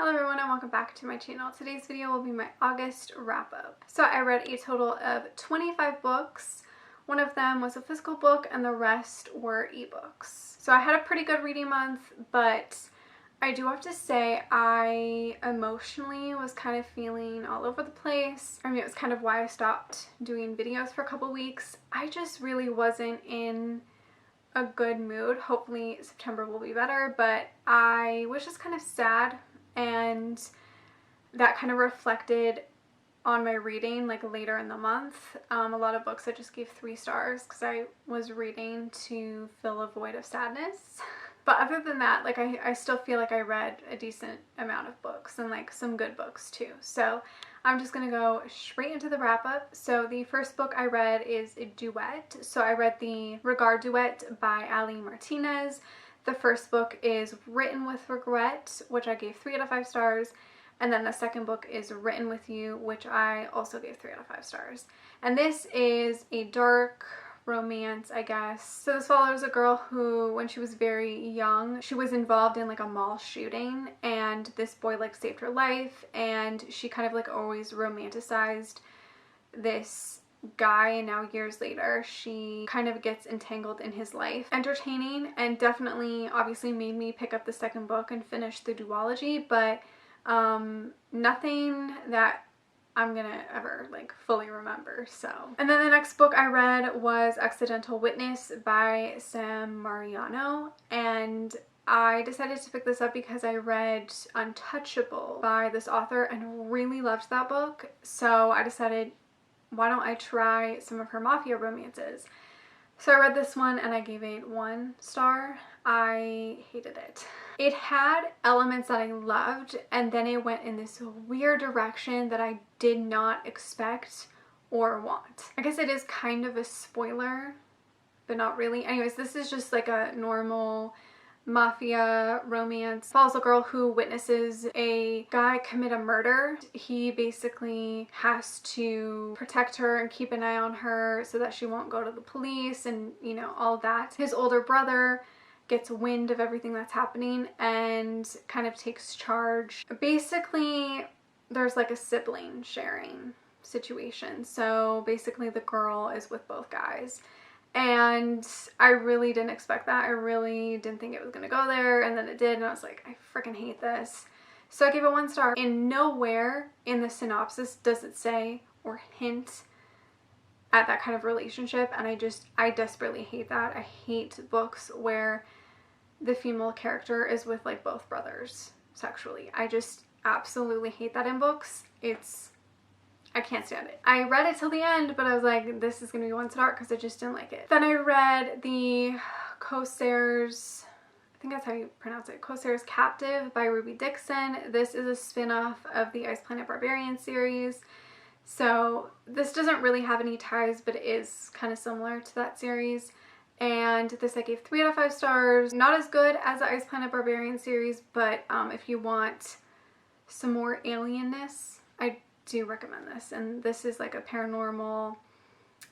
Hello everyone and welcome back to my channel. Today's video will be my August wrap up. So I read a total of 25 books. One of them was a physical book and the rest were ebooks. So I had a pretty good reading month, but I do have to say I emotionally was kind of feeling all over the place. I mean, it was kind of why I stopped doing videos for a couple weeks. I just really wasn't in a good mood. Hopefully September will be better, but I was just kind of sad, and that kind of reflected on my reading like later in the month. A lot of books I just gave 3 stars because I was reading to fill a void of sadness. But other than that, like I still feel like I read a decent amount of books and like some good books too. So I'm just gonna go straight into the wrap up. So the first book I read is Duet. So I read the Regard Duet by Ali Martinez. The first book is Written with Regret, which I gave 3 out of 5 stars. And then the second book is Written with You, which I also gave 3 out of 5 stars. And this is a dark romance, I guess. So this follows a girl who, when she was very young, she was involved in like a mall shooting, and this boy like saved her life, and she kind of like always romanticized this guy, and now years later she kind of gets entangled in his life. Entertaining, and definitely obviously made me pick up the second book and finish the duology, but nothing that I'm gonna ever like fully remember. So, and then the next book I read was Accidental Witness by Sam Mariano, and I decided to pick this up because I read Untouchable by this author and really loved that book. So I decided, why don't I try some of her mafia romances? So I read this one and I gave it 1 star. I hated it. It had elements that I loved, and then it went in this weird direction that I did not expect or want. I guess it is kind of a spoiler, but not really. Anyways, this is just like a normal mafia romance. Follows a girl who witnesses a guy commit a murder. He basically has to protect her and keep an eye on her so that she won't go to the police and, you know, all that. His older brother gets wind of everything that's happening and kind of takes charge. Basically, there's like a sibling sharing situation. So basically the girl is with both guys. And I really didn't expect that. I really didn't think it was gonna go there, and then it did, and I was like, I freaking hate this. So I gave it 1 star. And nowhere in the synopsis does it say or hint at that kind of relationship, and I desperately hate that. I hate books where the female character is with like both brothers sexually. I just absolutely hate that in books. I can't stand it. I read it till the end, but I was like, this is gonna be 1 star because I just didn't like it. Then I read the Corsairs, I think that's how you pronounce it, Corsairs Captive by Ruby Dixon. This is a spin-off of the Ice Planet Barbarian series. So this doesn't really have any ties, but it is kind of similar to that series. And this I gave 3 out of 5 stars. Not as good as the Ice Planet Barbarian series, but if you want some more alienness, I do recommend this. And this is like a paranormal,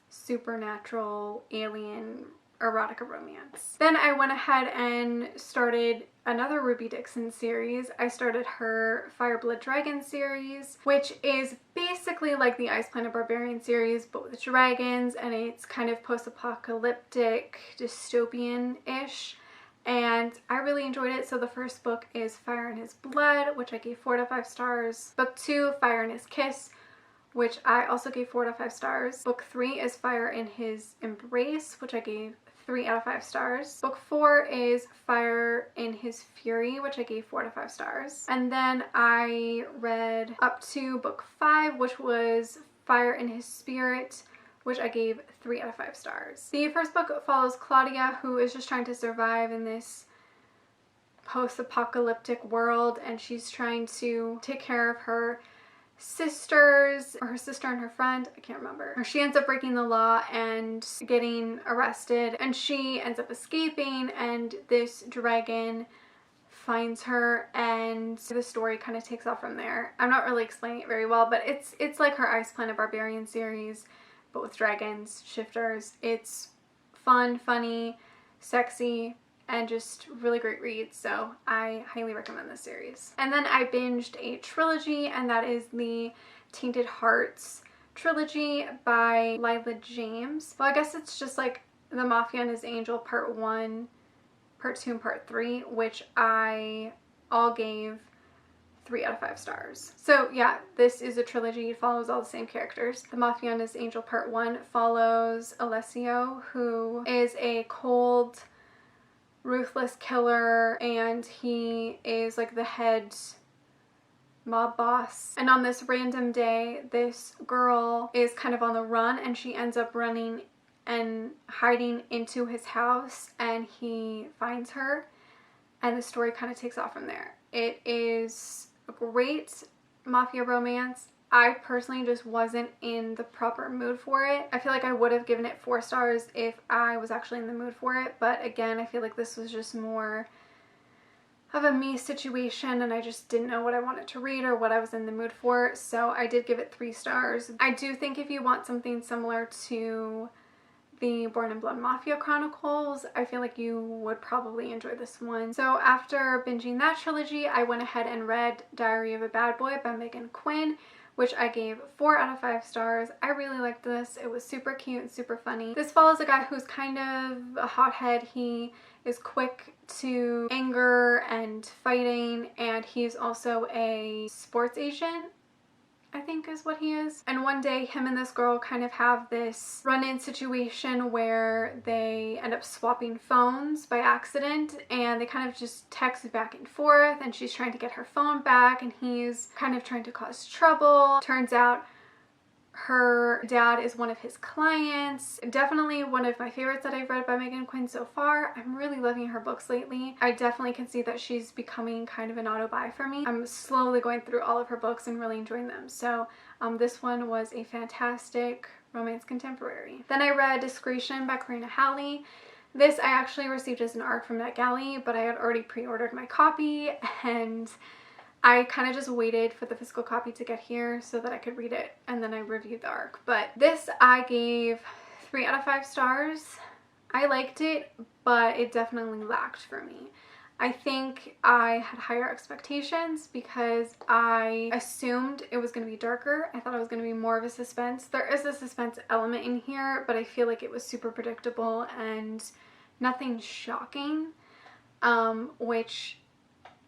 supernatural, alien erotica romance. Then I went ahead and started another Ruby Dixon series. I started her Fire Blood Dragon series, which is basically like the Ice Planet Barbarian series, but with dragons, and it's kind of post-apocalyptic, dystopian-ish. And I really enjoyed it. So the first book is Fire in His Blood, which I gave 4 out of 5 stars. Book 2, Fire in His Kiss, which I also gave 4 out of 5 stars. Book 3 is Fire in His Embrace, which I gave 3 out of 5 stars. Book 4 is Fire in His Fury, which I gave 4 out of 5 stars. And then I read up to book 5, which was Fire in His Spirit, which I gave 3 out of 5 stars. The first book follows Claudia, who is just trying to survive in this post-apocalyptic world, and she's trying to take care of her sisters, or her sister and her friend, I can't remember. She ends up breaking the law and getting arrested, and she ends up escaping, and this dragon finds her, and the story kind of takes off from there. I'm not really explaining it very well, but it's like her Ice Planet Barbarian series, but with dragons, shifters. It's fun, funny, sexy, and just really great reads, so I highly recommend this series. And then I binged a trilogy, and that is the Tainted Hearts trilogy by Lila James. Well, I guess it's just like The Mafia and His Angel Part 1, Part 2, and Part 3, which I all gave 3 out of 5 stars. So yeah, this is a trilogy. It follows all the same characters. The Mafia and His Angel Part 1 follows Alessio, who is a cold, ruthless killer, and he is like the head mob boss. And on this random day, this girl is kind of on the run, and she ends up running and hiding into his house, and he finds her, and the story kind of takes off from there. It is a great mafia romance. I personally just wasn't in the proper mood for it. I feel like I would have given it 4 stars if I was actually in the mood for it, but again, I feel like this was just more of a me situation, and I just didn't know what I wanted to read or what I was in the mood for, so I did give it 3 stars. I do think if you want something similar to the Born in Blood Mafia Chronicles, I feel like you would probably enjoy this one. So after binging that trilogy, I went ahead and read Diary of a Bad Boy by Megan Quinn, which I gave 4 out of 5 stars. I really liked this. It was super cute and super funny. This follows a guy who's kind of a hothead. He is quick to anger and fighting, and he's also a sports agent, I think is what he is. And one day him and this girl kind of have this run-in situation where they end up swapping phones by accident, and they kind of just text back and forth, and she's trying to get her phone back and he's kind of trying to cause trouble. Turns out her dad is one of his clients. Definitely one of my favorites that I've read by Megan Quinn so far. I'm really loving her books lately. I definitely can see that she's becoming kind of an auto-buy for me. I'm slowly going through all of her books and really enjoying them. So this one was a fantastic romance contemporary. Then I read Discretion by Karina Halley. This I actually received as an ARC from NetGalley, but I had already pre-ordered my copy, and I kind of just waited for the physical copy to get here so that I could read it, and then I reviewed the ARC. But this I gave 3 out of 5 stars. I liked it, but it definitely lacked for me. I think I had higher expectations because I assumed it was going to be darker. I thought it was going to be more of a suspense. There is a suspense element in here, but I feel like it was super predictable and nothing shocking, which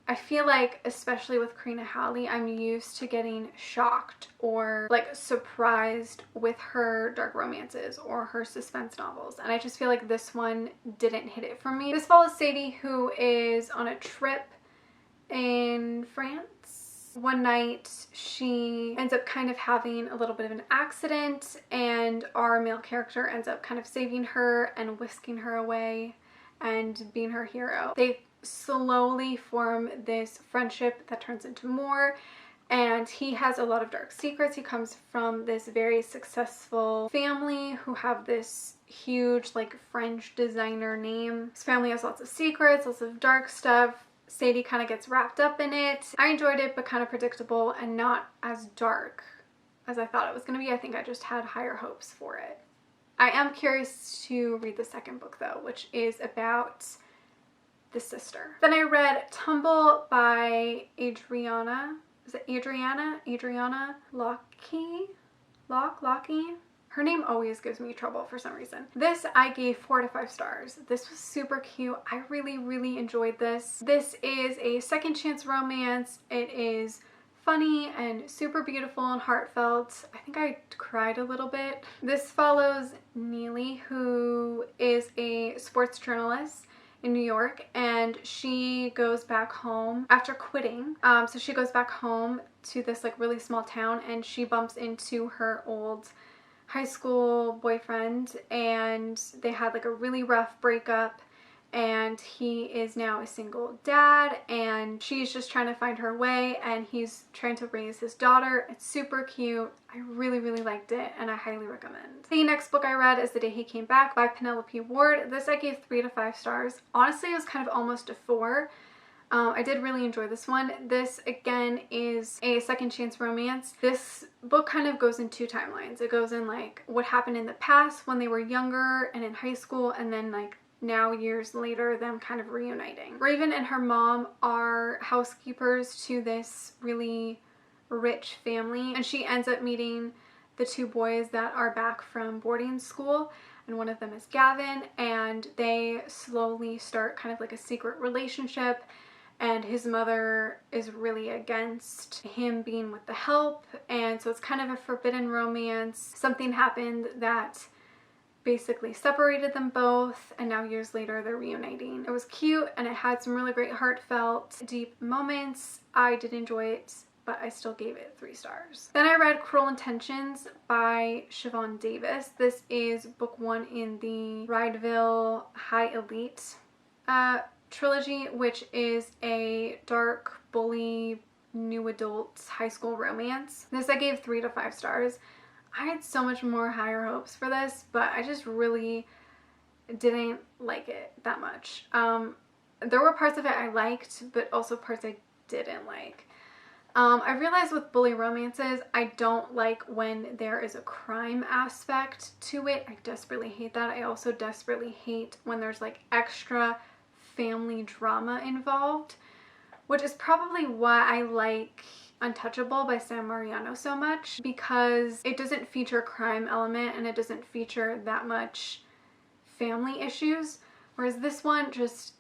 I feel like, especially with Karina Halley, I'm used to getting shocked or like surprised with her dark romances or her suspense novels, and I just feel like this one didn't hit it for me. This follows Sadie, who is on a trip in France. One night she ends up kind of having a little bit of an accident, and our male character ends up kind of saving her and whisking her away and being her hero. They slowly form this friendship that turns into more, and he has a lot of dark secrets. He comes from this very successful family who have this huge like French designer name. His family has lots of secrets, lots of dark stuff. Sadie kind of gets wrapped up in it. I enjoyed it, but kind of predictable and not as dark as I thought it was going to be. I think I just had higher hopes for it. I am curious to read the second book though, which is about the sister. Then I read Tumble by Adriana. Is it Adriana? Adriana Lockie? Lockie? Her name always gives me trouble for some reason. This I gave 4 out of 5 stars. This was super cute. I really enjoyed this. This is a second chance romance. It is funny and super beautiful and heartfelt. I think I cried a little bit. This follows Neely, who is a sports journalist in New York, and she goes back home after quitting. So she goes back home to this like really small town, and she bumps into her old high school boyfriend, and they had like a really rough breakup, and he is now a single dad, and she's just trying to find her way, and he's trying to raise his daughter. It's super cute. I really liked it, and I highly recommend. The next book I read is The Day He Came Back by Penelope Ward. This I gave 3 out of 5 stars. Honestly, it was kind of almost a 4. I did really enjoy this one. This again is a second chance romance. This book kind of goes in 2 timelines. It goes in like what happened in the past when they were younger and in high school, and then like now years later them kind of reuniting. Raven and her mom are housekeepers to this really rich family, and she ends up meeting the two boys that are back from boarding school, and one of them is Gavin, and they slowly start kind of like a secret relationship, and his mother is really against him being with the help, and so it's kind of a forbidden romance. Something happened that basically separated them both, and now years later they're reuniting. It was cute and it had some really great heartfelt, deep moments. I did enjoy it, but I still gave it 3 stars. Then I read Cruel Intentions by Siobhan Davis. This is book 1 in the Rydeville High Elite trilogy, which is a dark, bully, new adult high school romance. This I gave 3 to 5 stars. I had so much more higher hopes for this, but I just really didn't like it that much. There were parts of it I liked, but also parts I didn't like. I realized with bully romances, I don't like when there is a crime aspect to it. I desperately hate that. I also desperately hate when there's like extra family drama involved, which is probably why I like Untouchable by Sam Mariano so much, because it doesn't feature a crime element and it doesn't feature that much family issues, whereas this one, just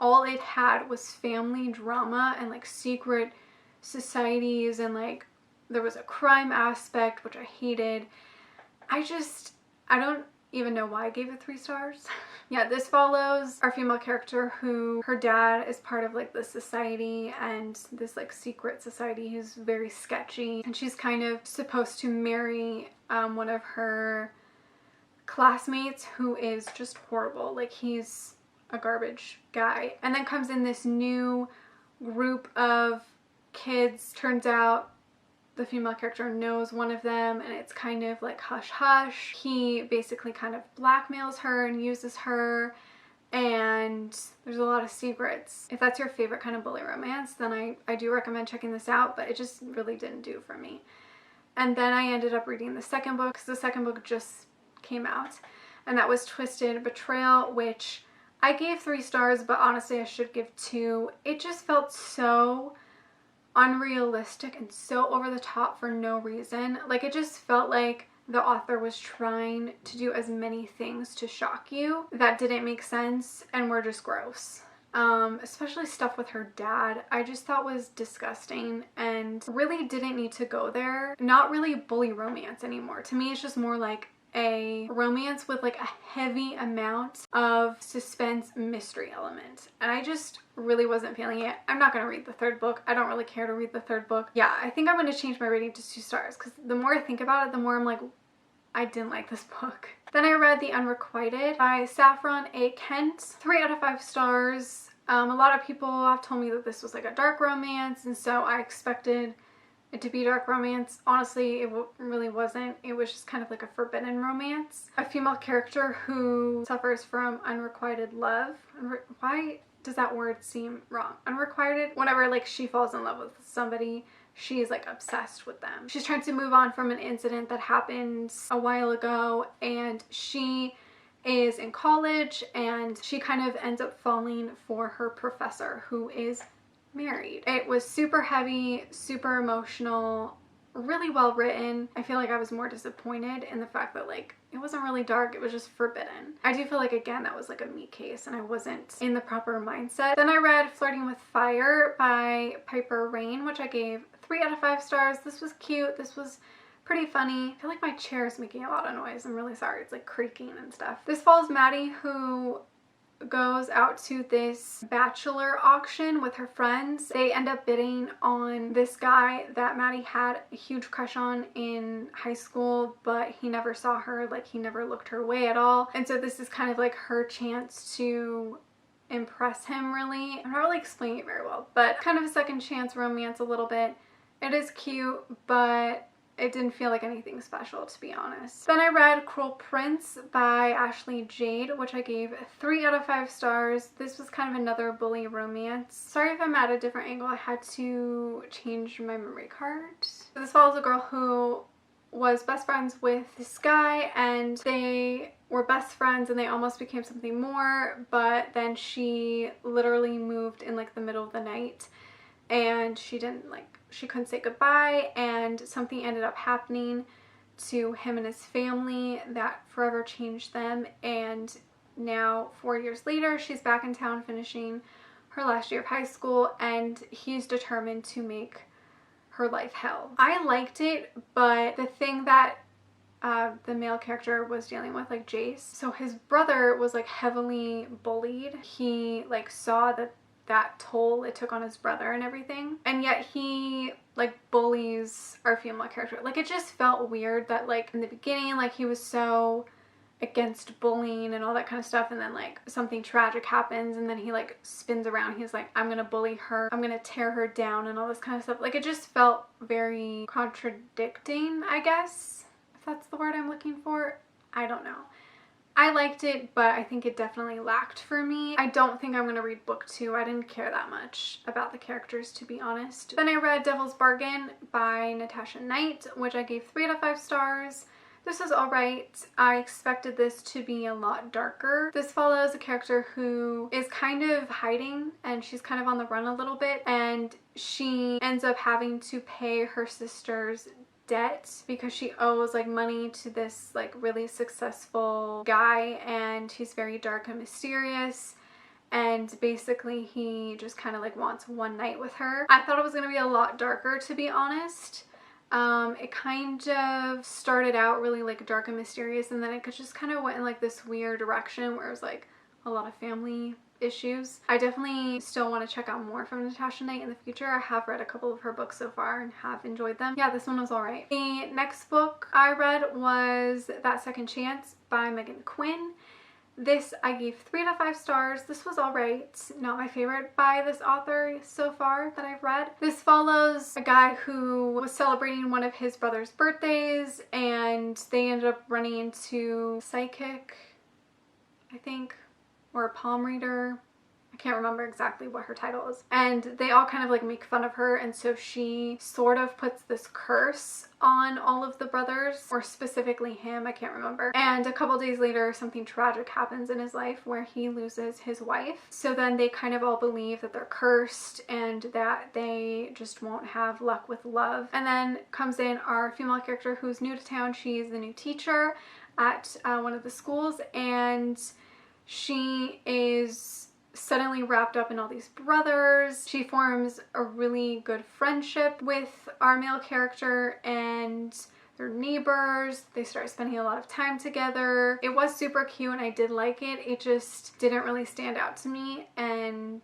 all it had was family drama and like secret societies, and like there was a crime aspect which I hated. I don't even know why I gave it 3 stars. Yeah, this follows our female character who, her dad is part of like the society, and this like secret society who's very sketchy, and she's kind of supposed to marry one of her classmates who is just horrible. Like, he's a garbage guy. And then comes in this new group of kids. Turns out the female character knows one of them, and it's kind of like hush hush. He basically kind of blackmails her and uses her, and there's a lot of secrets. If that's your favorite kind of bully romance, then I do recommend checking this out, but it just really didn't do for me. And then I ended up reading the second book, because the second book just came out, and that was Twisted Betrayal, which I gave 3 stars, but honestly I should give 2. It just felt so unrealistic and so over the top for no reason. Like, it just felt like the author was trying to do as many things to shock you that didn't make sense and were just gross. Especially stuff with her dad, I just thought was disgusting and really didn't need to go there. Not really bully romance anymore. To me, it's just more like a romance with like a heavy amount of suspense mystery element, and I just really wasn't feeling it. I'm not going to read the 3rd book. I don't really care to read the 3rd book. Yeah, I think I'm going to change my rating to 2 stars, because the more I think about it, the more I'm like, I didn't like this book. Then I read The Unrequited by Saffron A. Kent. 3 out of 5 stars. A lot of people have told me that this was like a dark romance, and so I expected it to be dark romance. Honestly, it really wasn't. It was just kind of like a forbidden romance. A female character who suffers from unrequited love. Why does that word seem wrong? Unrequited? Whenever like she falls in love with somebody, she's like obsessed with them. She's trying to move on from an incident that happened a while ago, and she is in college, and she kind of ends up falling for her professor, who is married. It was super heavy, super emotional, really well written. I feel like I was more disappointed in the fact that like it wasn't really dark, it was just forbidden. I do feel like, again, that was like a me case and I wasn't in the proper mindset. Then I read Flirting with Fire by Piper Rain, which I gave 3 out of 5 stars. This was cute. This was pretty funny. I feel like my chair is making a lot of noise. I'm really sorry. It's like creaking and stuff. This follows Maddie, who goes out to this bachelor auction with her friends. They end up bidding on this guy that Maddie had a huge crush on in high school, but he never saw her, like he never looked her way at all. And so this is kind of like her chance to impress him, really. I'm not really explaining it very well, but kind of a second chance romance a little bit. It is cute, but it didn't feel like anything special, to be honest. Then I read Cruel Prince by Ashley Jade, which I gave 3 out of 5 stars. This was kind of another bully romance. Sorry if I'm at a different angle. I had to change my memory card. This follows a girl who was best friends with this guy, and they were best friends and they almost became something more, but then she literally moved in like the middle of the night and she couldn't say goodbye, and something ended up happening to him and his family that forever changed them. And now 4 years later, she's back in town finishing her last year of high school, and he's determined to make her life hell. I liked it, but the thing that the male character was dealing with, like Jace, so his brother was like heavily bullied. He like saw that toll it took on his brother and everything, and yet he like bullies our female character. Like, it just felt weird that like in the beginning, like he was so against bullying and all that kind of stuff, and then like something tragic happens and then he like spins around, he's like, I'm gonna bully her, I'm gonna tear her down and all this kind of stuff. Like, it just felt very contradicting, I guess, if that's the word I'm looking for. I don't know. I liked it, but I think it definitely lacked for me. I don't think I'm gonna read book 2. I didn't care that much about the characters, to be honest. Then I read Devil's Bargain by Natasha Knight, which I gave 3 out of 5 stars. This was alright. I expected this to be a lot darker. This follows a character who is kind of hiding and she's kind of on the run a little bit, and she ends up having to pay her sister's debt because she owes like money to this like really successful guy, and he's very dark and mysterious, and basically he just kind of like wants one night with her. I thought it was going to be a lot darker, to be honest. It kind of started out really like dark and mysterious, and then it just kind of went in like this weird direction where it was like a lot of family issues. I definitely still want to check out more from Natasha Knight in the future. I have read a couple of her books so far and have enjoyed them. Yeah, this one was alright. The next book I read was That Second Chance by Megan Quinn. This I gave 3 out of 5 stars. This was alright. Not my favorite by this author so far that I've read. This follows a guy who was celebrating one of his brother's birthdays, and they ended up running into a psychic, I think, or a palm reader. I can't remember exactly what her title is. And they all kind of like make fun of her, and so she sort of puts this curse on all of the brothers, or specifically him, I can't remember. And a couple days later, something tragic happens in his life where he loses his wife. So then they kind of all believe that they're cursed and that they just won't have luck with love. And then comes in our female character who's new to town. She's the new teacher at one of the schools, and she is suddenly wrapped up in all these brothers. She forms a really good friendship with our male character, and they're neighbors. They start spending a lot of time together. It was super cute and I did like it. It just didn't really stand out to me, and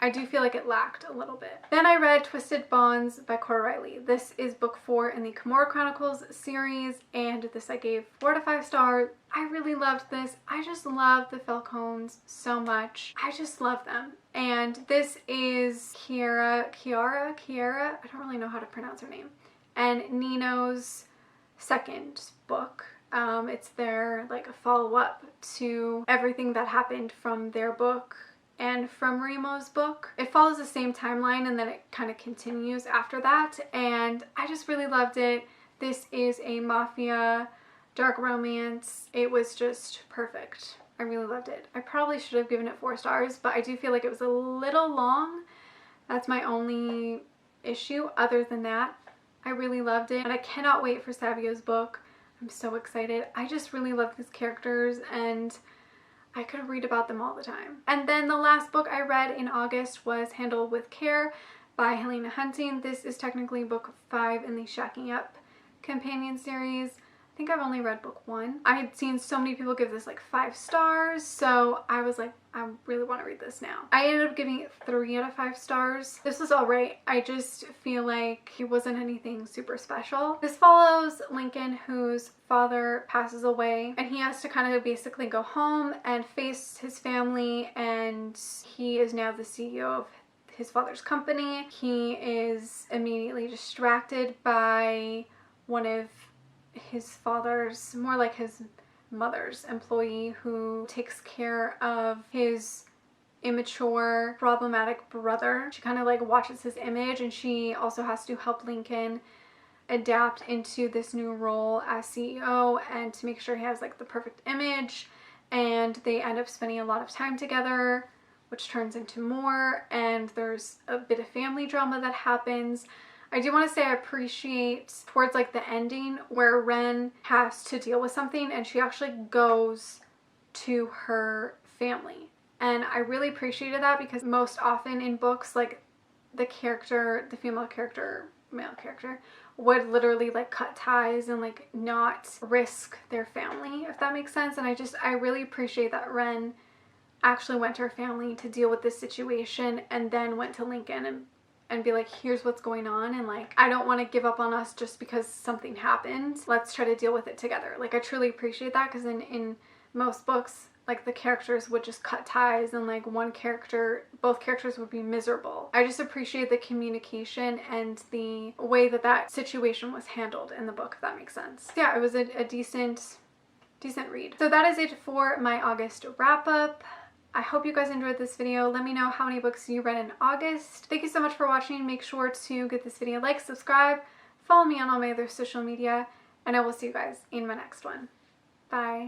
I do feel like it lacked a little bit. Then I read Twisted Bonds by Cora Riley. This is book 4 in the Kimura Chronicles series, and this I gave 4 out of 5 stars. I really loved this. I just love the Falcones so much. I just love them. And this is Kiara, I don't really know how to pronounce her name, and Nino's second book. It's their like a follow-up to everything that happened from their book and from Remo's book. It follows the same timeline and then it kind of continues after that, and I just really loved it. This is a mafia dark romance. It was just perfect. I really loved it. I probably should have given it 4 stars, but I do feel like it was a little long. That's my only issue. Other than that, I really loved it, and I cannot wait for Savio's book. I'm so excited. I just really love these characters, and I could read about them all the time. And then the last book I read in August was Handle with Care by Helena Hunting. This is technically book 5 in the Shacking Up companion series. I think I've only read book 1. I had seen so many people give this like 5 stars, so I was like, I really want to read this now. I ended up giving it 3 out of 5 stars. This was alright. I just feel like it wasn't anything super special. This follows Lincoln, whose father passes away, and he has to kind of basically go home and face his family, and he is now the CEO of his father's company. He is immediately distracted by one of his father's, more like his mother's employee, who takes care of his immature, problematic brother. She kind of like watches his image, and she also has to help Lincoln adapt into this new role as CEO and to make sure he has like the perfect image, and they end up spending a lot of time together, which turns into more, and there's a bit of family drama that happens. I do want to say I appreciate towards like the ending where Ren has to deal with something and she actually goes to her family. And I really appreciated that because most often in books, like the character, the female character, male character, would literally like cut ties and like not risk their family, if that makes sense. And I really appreciate that Ren actually went to her family to deal with this situation and then went to Lincoln and be like, here's what's going on, and like, I don't want to give up on us just because something happened. Let's try to deal with it together. Like, I truly appreciate that because in most books, like the characters would just cut ties and like both characters would be miserable. I just appreciate the communication and the way that that situation was handled in the book, if that makes sense. Yeah, it was a decent read. So that is it for my August wrap up. I hope you guys enjoyed this video. Let me know how many books you read in August. Thank you so much for watching. Make sure to give this video a like, subscribe, follow me on all my other social media, and I will see you guys in my next one. Bye.